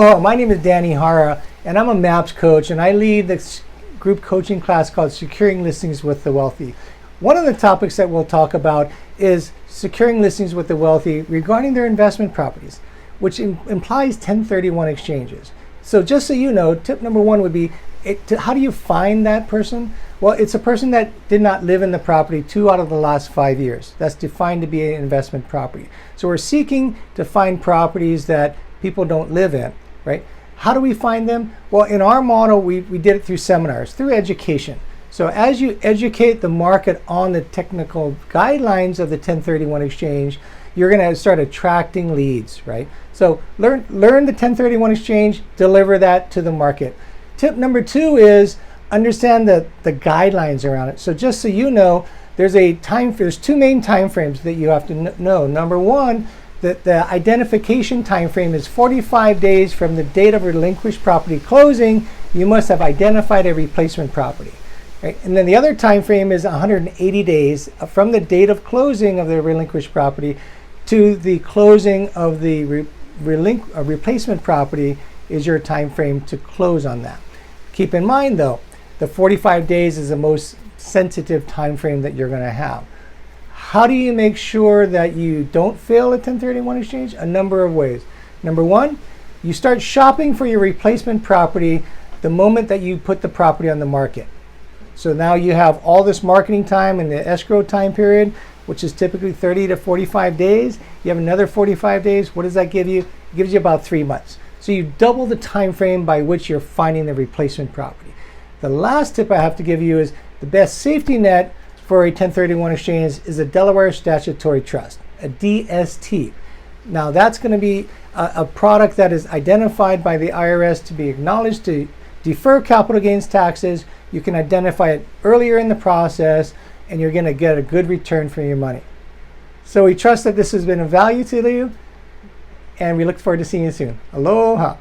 Hello, my name is Danny Hara, and I'm a MAPS coach, and I lead this group coaching class called Securing Listings with the Wealthy. One of the topics that we'll talk about is securing listings with the wealthy regarding their investment properties, which implies 1031 exchanges. So just so you know, tip number one would be, how do you find that person? Well, it's a person that did not live in the property 2 out of the last 5 years. That's defined to be an investment property. So we're seeking to find properties that people don't live in, right? How do we find them? Well, in our model, we did it through seminars, through education. So as you educate the market on the technical guidelines of the 1031 exchange, you're going to start attracting leads, right? So learn the 1031 exchange, deliver that to the market. Tip number two is understand the guidelines around it. So just so you know, there's two main time frames that you have to know. Number one, that the identification time frame is 45 days from the date of relinquished property closing. You must have identified a replacement property. Right? And then the other time frame is 180 days from the date of closing of the relinquished property to the closing of the replacement property is your time frame to close on that. Keep in mind though, the 45 days is the most sensitive time frame that you're going to have. How do you make sure that you don't fail a 1031 exchange? A number of ways. Number one, you start shopping for your replacement property the moment that you put the property on the market. So now you have all this marketing time and the escrow time period, which is typically 30 to 45 days. You have another 45 days. What does that give you? It gives you about 3 months. So you double the time frame by which you're finding the replacement property. The last tip I have to give you is the best safety net for a 1031 exchange is a Delaware Statutory Trust, a DST. Now that's going to be a product that is identified by the IRS to be acknowledged to defer capital gains taxes. You can identify it earlier in the process and you're going to get a good return for your money. So we trust that this has been of value to you and we look forward to seeing you soon. Aloha.